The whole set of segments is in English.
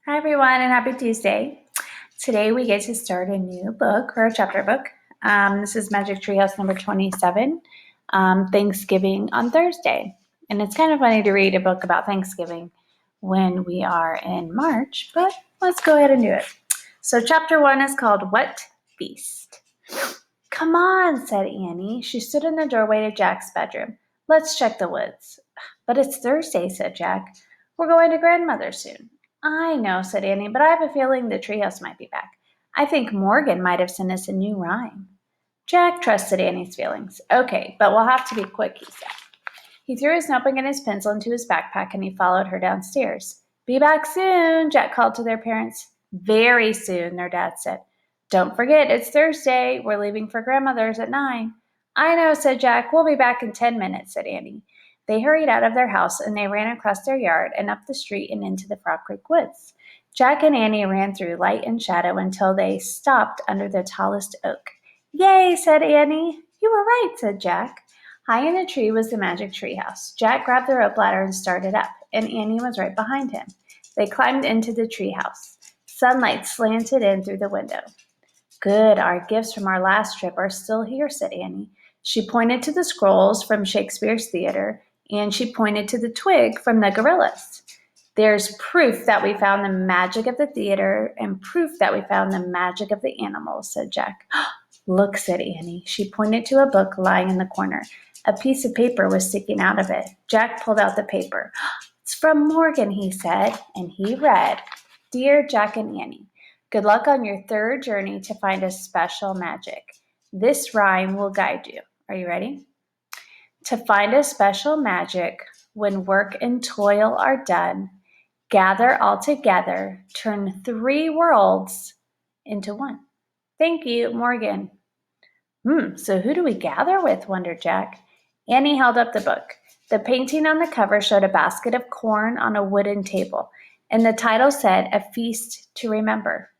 Hi, everyone, and happy Tuesday. Today we get to start a new book or a chapter book. This is Magic Treehouse number 27, Thanksgiving on Thursday. And it's kind of funny to read a book about Thanksgiving when we are in March, but let's go ahead and do it. So, chapter 1 is called What Feast? Come on, said Annie. She stood in the doorway to Jack's bedroom. Let's check the woods. But it's Thursday, said Jack. We're going to grandmother's soon. I know, said Annie, but I have a feeling the treehouse might be back. I think Morgan might have sent us a new rhyme. Jack trusted Annie's feelings. Okay, but we'll have to be quick, he said. He threw his notebook and his pencil into his backpack and he followed her downstairs. Be back soon, Jack called to their parents. Very soon, their dad said. Don't forget, it's Thursday. We're leaving for grandmother's at 9. I know, said Jack. We'll be back in 10 minutes, said Annie. They hurried out of their house and they ran across their yard and up the street and into the Frog Creek woods. Jack and Annie ran through light and shadow until they stopped under the tallest oak. Yay, said Annie. You were right, said Jack. High in the tree was the magic treehouse. Jack grabbed the rope ladder and started up, and Annie was right behind him. They climbed into the treehouse. Sunlight slanted in through the window. Good, our gifts from our last trip are still here, said Annie. She pointed to the scrolls from Shakespeare's theater, and she pointed to the twig from the gorillas. There's proof that we found the magic of the theater and proof that we found the magic of the animals, said Jack. Look, said Annie. She pointed to a book lying in the corner. A piece of paper was sticking out of it. Jack pulled out the paper. It's from Morgan, he said, and he read, Dear Jack and Annie, good luck on your third journey to find a special magic. This rhyme will guide you. Are you ready? To find a special magic, when work and toil are done, gather all together, turn 3 worlds into one. Thank you, Morgan. So who do we gather with, wondered Jack. Annie held up the book. The painting on the cover showed a basket of corn on a wooden table, and the title said, A Feast to Remember.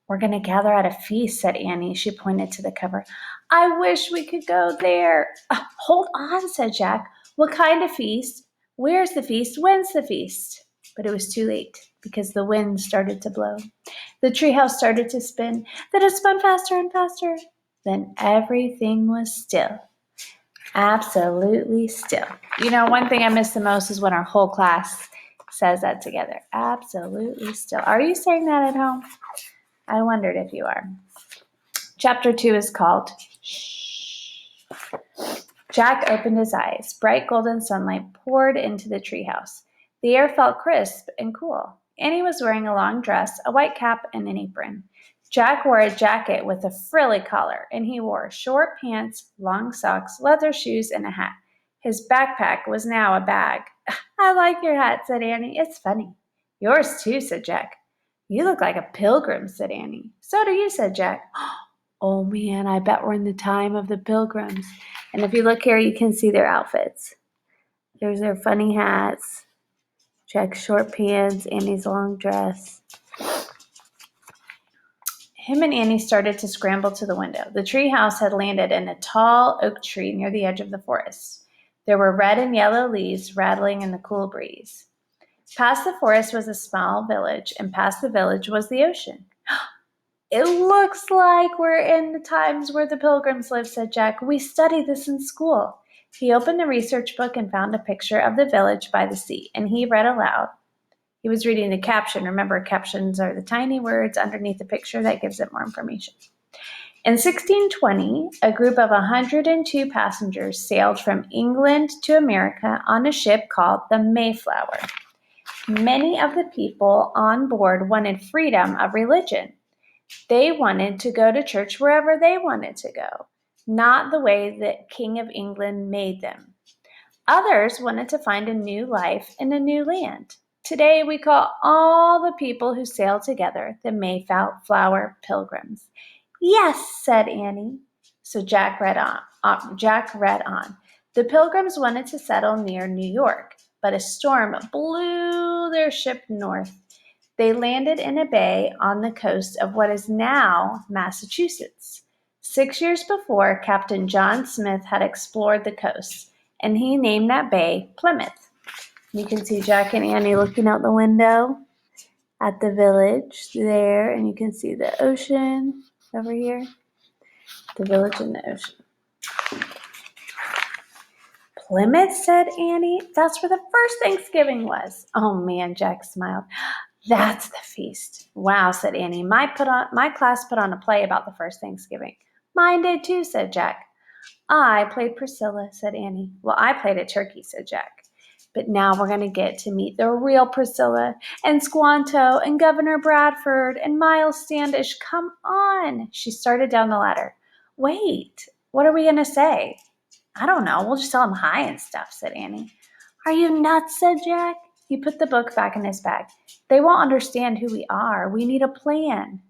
We're going to gather at a feast, said Annie. She pointed to the cover. I wish we could go there. Hold on, said Jack. What kind of feast? Where's the feast? When's the feast? But it was too late because the wind started to blow. The treehouse started to spin. Then it spun faster and faster. Then everything was still. Absolutely still. You know, one thing I miss the most is when our whole class says that together. Absolutely still. Are you saying that at home? I wondered if you are. Chapter 2 is called Shh. Jack opened his eyes. Bright golden sunlight poured into the treehouse. The air felt crisp and cool. Annie was wearing a long dress, a white cap, and an apron. Jack wore a jacket with a frilly collar, and he wore short pants, long socks, leather shoes, and a hat. His backpack was now a bag. I like your hat, said Annie. It's funny. Yours too, said Jack. You look like a pilgrim, said Annie. So do you, said Jack. Oh man, I bet we're in the time of the pilgrims. And if you look here, you can see their outfits. There's their funny hats. Jack's short pants, Annie's long dress. Him and Annie started to scramble to the window. The treehouse had landed in a tall oak tree near the edge of the forest. There were red and yellow leaves rattling in the cool breeze. Past the forest was a small village, and past the village was the ocean. It looks like we're in the times where the pilgrims lived, said Jack. We studied this in school. He opened the research book and found a picture of the village by the sea, and he read aloud. He was reading the caption. Remember, captions are the tiny words underneath the picture that gives it more information. In 1620, a group of 102 passengers sailed from England to America on a ship called the Mayflower. Many of the people on board wanted freedom of religion. They wanted to go to church wherever they wanted to go, not the way that King of England made them. Others wanted to find a new life in a new land. Today, we call all the people who sail together the Mayflower Pilgrims. Yes, said Annie. So Jack read on. The Pilgrims wanted to settle near New York, but a storm blew their ship north. They landed in a bay on the coast of what is now Massachusetts. 6 years before, Captain John Smith had explored the coast, and he named that bay Plymouth. You can see Jack and Annie looking out the window. at the village there, and you can see the ocean over here. The village and the ocean. Plymouth, said Annie. That's where the first Thanksgiving was. Oh man, Jack smiled. That's the feast. Wow, said Annie. My class put on a play about the first Thanksgiving. Mine did too, said Jack. I played Priscilla, said Annie. Well, I played a turkey, said Jack. But now we're going to get to meet the real Priscilla and Squanto and Governor Bradford and Miles Standish. Come on. She started down the ladder. Wait, what are we going to say? I don't know. We'll just tell them hi and stuff, said Annie. Are you nuts, said Jack. He put the book back in his bag. They won't understand who we are. We need a plan.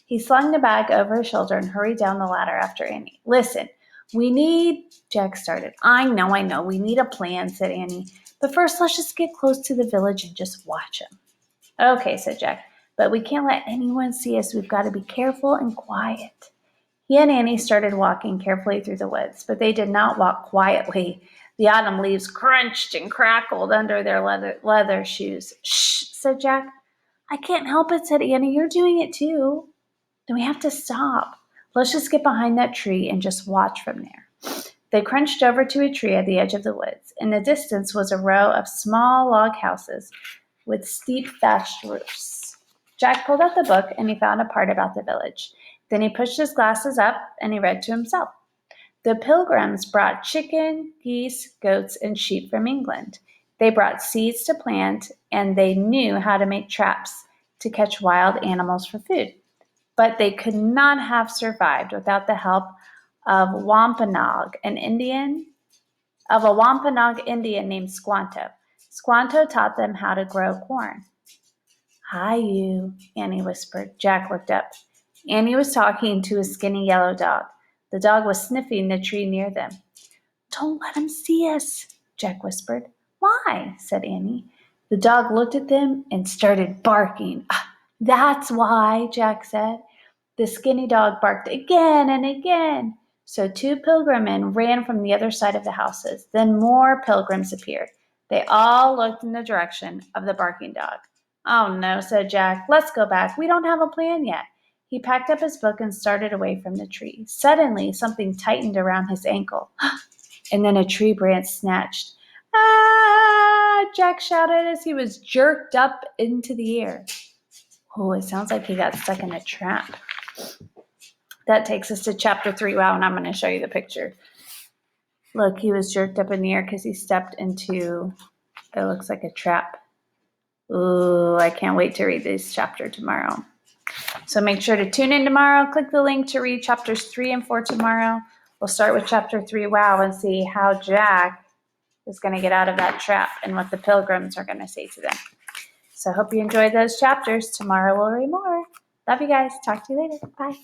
He slung the bag over his shoulder and hurried down the ladder after Annie. Listen, Jack started. I know. We need a plan, said Annie. But first, let's just get close to the village and just watch him. Okay, said Jack. But we can't let anyone see us. We've got to be careful and quiet. He and Annie started walking carefully through the woods, but they did not walk quietly. The autumn leaves crunched and crackled under their leather shoes. Shh, said Jack. I can't help it, said Annie. You're doing it too. Then we have to stop. Let's just get behind that tree and just watch from there. They crunched over to a tree at the edge of the woods. In the distance was a row of small log houses with steep thatched roofs. Jack pulled out the book and he found a part about the village. Then he pushed his glasses up and he read to himself. The Pilgrims brought chicken, geese, goats, and sheep from England. They brought seeds to plant and they knew how to make traps to catch wild animals for food. But they could not have survived without the help of a Wampanoag Indian named Squanto. Squanto taught them how to grow corn. Hi, you, Annie whispered. Jack looked up. Annie was talking to a skinny yellow dog. The dog was sniffing the tree near them. Don't let him see us, Jack whispered. Why? Said Annie. The dog looked at them and started barking. That's why, Jack said. The skinny dog barked again and again. So 2 pilgrimen ran from the other side of the houses. Then more pilgrims appeared. They all looked in the direction of the barking dog. Oh no, said Jack. Let's go back. We don't have a plan yet. He packed up his book and started away from the tree. Suddenly, something tightened around his ankle. And then a tree branch snatched. Ah! Jack shouted as he was jerked up into the air. Oh, it sounds like he got stuck in a trap. That takes us to chapter 3. Wow, and I'm going to show you the picture. Look, he was jerked up in the air because he stepped into, it looks like a trap. Ooh, I can't wait to read this chapter tomorrow. So make sure to tune in tomorrow. Click the link to read chapters 3 and 4 tomorrow. We'll start with chapter 3, wow, and see how Jack is going to get out of that trap and what the pilgrims are going to say to them. So I hope you enjoyed those chapters. Tomorrow we'll read more. Love you guys. Talk to you later. Bye.